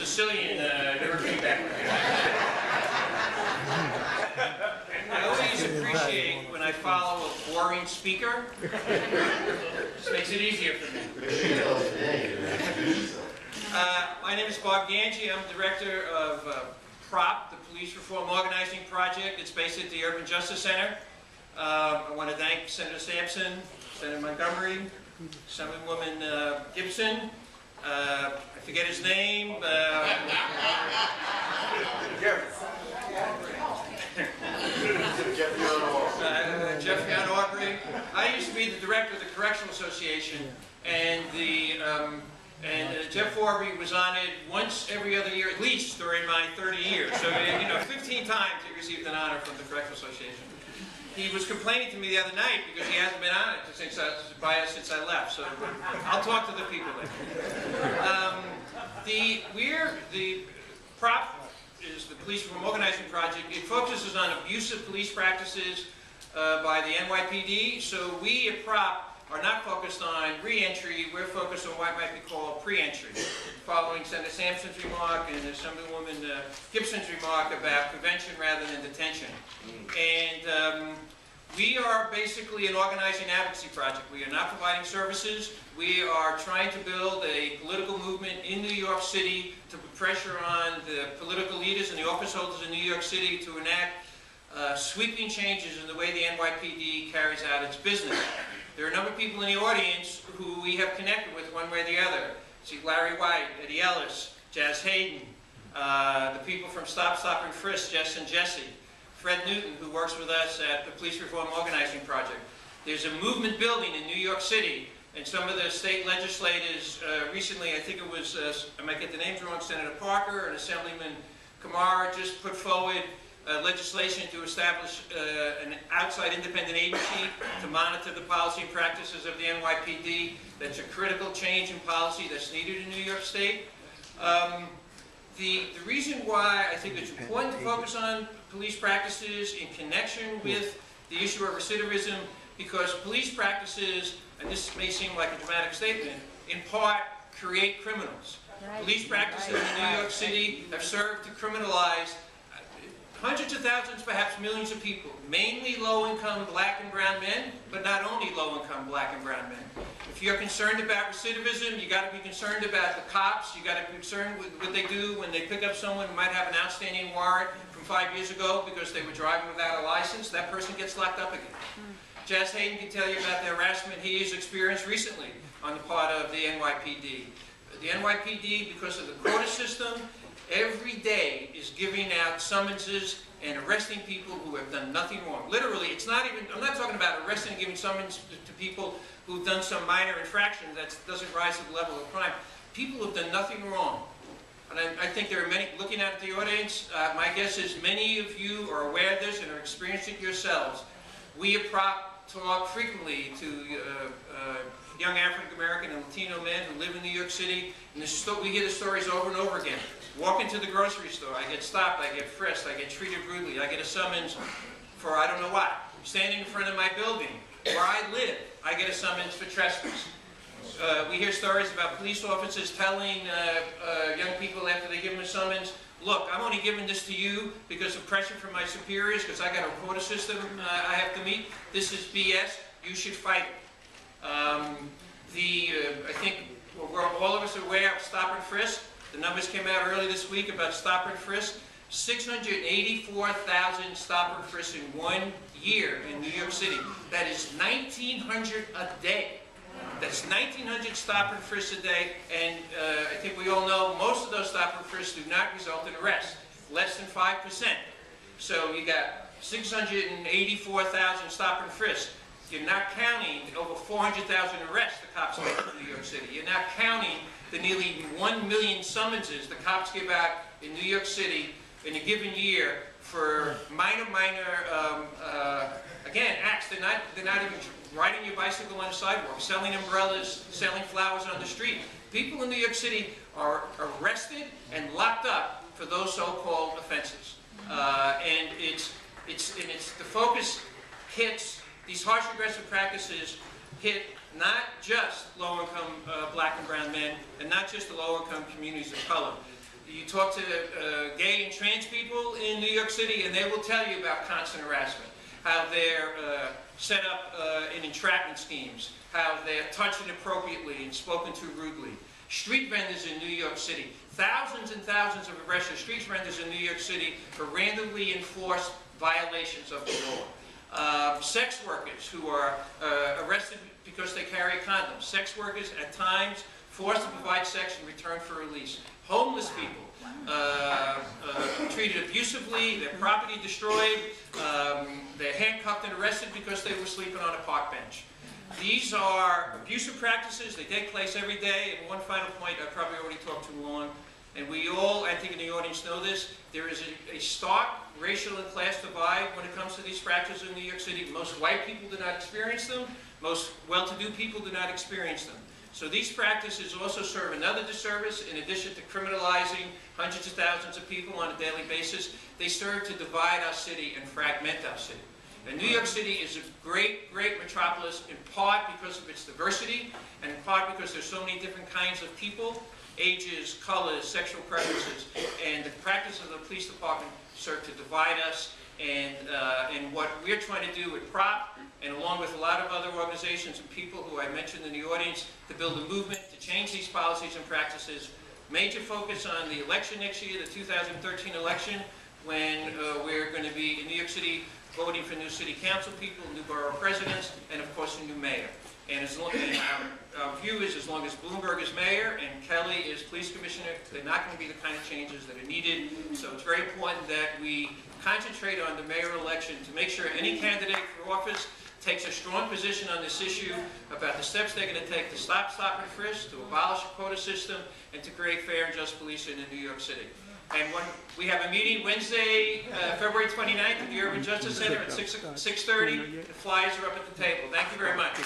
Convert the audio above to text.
Sicilian never came back. I always appreciate when I follow a boring speaker. This makes it easier for me. My name is Bob Gangi. I'm director of PROP, the Police Reform Organizing Project. It's based at the Urban Justice Center. I want to thank Senator Sampson, Senator Montgomery, Assemblywoman Gibson. I forget his name. Jeffrey on Aubrey. I used to be the director of the Correctional Association, and Jeff Aubrey was on it once every other year, at least during my 30 years. So, 15 times he received an honor from the Correctional Association. He was complaining to me the other night because he hasn't been on it since I left. So I'll talk to the people there. The PROP is the Police Reform Organizing Project. It focuses on abusive police practices by the NYPD. So we at PROP are not focused on re-entry. We're focused on what might be called pre-entry, following Senator Sampson's remark and Assemblywoman Gibson's remark about prevention rather than detention. And we are basically an organizing advocacy project. We are not providing services. We are trying to build a political movement in New York City to put pressure on the political leaders and the office holders in New York City to enact sweeping changes in the way the NYPD carries out its business. There are a number of people in the audience who we have connected with one way or the other. See Larry White, Eddie Ellis, Jazz Hayden, the people from Stop, and Frisk, Jess and Jesse, Fred Newton, who works with us at the Police Reform Organizing Project. There's a movement building in New York City, and some of the state legislators recently, I think it was, I might get the names wrong, Senator Parker and Assemblyman Kamara just put forward legislation to establish an outside independent agency to monitor the policy and practices of the NYPD. That's a critical change in policy that's needed in New York State. The reason why I think it's important to focus on police practices in connection with the issue of recidivism, because police practices, and this may seem like a dramatic statement, in part create criminals. Police practices in New York City have served to criminalize hundreds of thousands, perhaps millions of people, mainly low-income black and brown men, but not only low-income black and brown men. If you're concerned about recidivism, you got to be concerned about the cops. You got to be concerned with what they do when they pick up someone who might have an outstanding warrant from 5 years ago because they were driving without a license. That person gets locked up again. Jazz Hayden can tell you about the harassment he has experienced recently on the part of the NYPD. The NYPD, because of the quota system, every day is giving out summonses and arresting people who have done nothing wrong. Literally, it's not even, I'm not talking about arresting and giving summons to people who've done some minor infraction that doesn't rise to the level of crime. People who've done nothing wrong. And I think there are many, looking at the audience, my guess is many of you are aware of this and are experiencing it yourselves. We at PROP talk frequently to young African American and Latino men who live in New York City, and we hear the stories over and over again. Walk into the grocery store, I get stopped, I get frisked, I get treated rudely, I get a summons for I don't know what. Standing in front of my building, where I live, I get a summons for trespass. We hear stories about police officers telling young people after they give them a summons, look, I'm only giving this to you because of pressure from my superiors, because I got a quota system I have to meet. This is BS. You should fight it. I think all of us are aware of Stop and Frisk. The numbers came out early this week about Stop and Frisk. 684,000 Stop and Frisk in 1 year in New York City. That is 1,900 a day. That's 1,900 Stop and Frisks a day, and I think we all know most of those Stop and Frisks do not result in arrest, less than 5%. So you got 684,000 Stop and Frisks. You're not counting over 400,000 arrests the cops make in New York City. You're not counting the nearly 1 million summonses the cops give out in New York City in a given year for minor, again, acts. They're not even riding your bicycle on the sidewalk, selling umbrellas, selling flowers on the street. People in New York City are arrested and locked up for those so-called offenses. And the focus hits, these harsh aggressive practices hit not just low-income black and brown men, and not just the low-income communities of color. You talk to gay and trans people in New York City, and they will tell you about constant harassment, how they're set up in entrapment schemes, how they're touched inappropriately and spoken to rudely. Street vendors in New York City, thousands and thousands of arrests of street vendors in New York City for randomly enforced violations of the law. Sex workers who are arrested because they carry condoms. Sex workers at times forced to provide sex in return for release. Homeless people treated abusively, their property destroyed, they're handcuffed and arrested because they were sleeping on a park bench. These are abusive practices. They take place every day. And one final point, I probably already talked too long, and we all, I think in the audience, know this, there is a stark racial and class divide when it comes to these practices in New York City. Most white people do not experience them. Most well-to-do people do not experience them. So these practices also serve another disservice. In addition to criminalizing hundreds of thousands of people on a daily basis, they serve to divide our city and fragment our city. And New York City is a great, great metropolis, in part because of its diversity, and in part because there's so many different kinds of people, ages, colors, sexual preferences, and the practice of the police department serve to divide us. And what we're trying to do with PROP, and along with a lot of other organizations and people who I mentioned in the audience, to build a movement to change these policies and practices. Major focus on the election next year, the 2013 election, when we're going to be in New York City voting for new city council people, new borough presidents, and of course a new mayor. And our view is, as long as Bloomberg is mayor and Kelly is police commissioner, they're not going to be the kind of changes that are needed. So it's very important that we concentrate on the mayoral election to make sure any candidate for office takes a strong position on this issue about the steps they're going to take to stop and frisk, to abolish the quota system, and to create fair and just policing in New York City. And we have a meeting Wednesday, February 29th at the Urban Justice Center at 6:30. The flyers are up at the table. Thank you very much.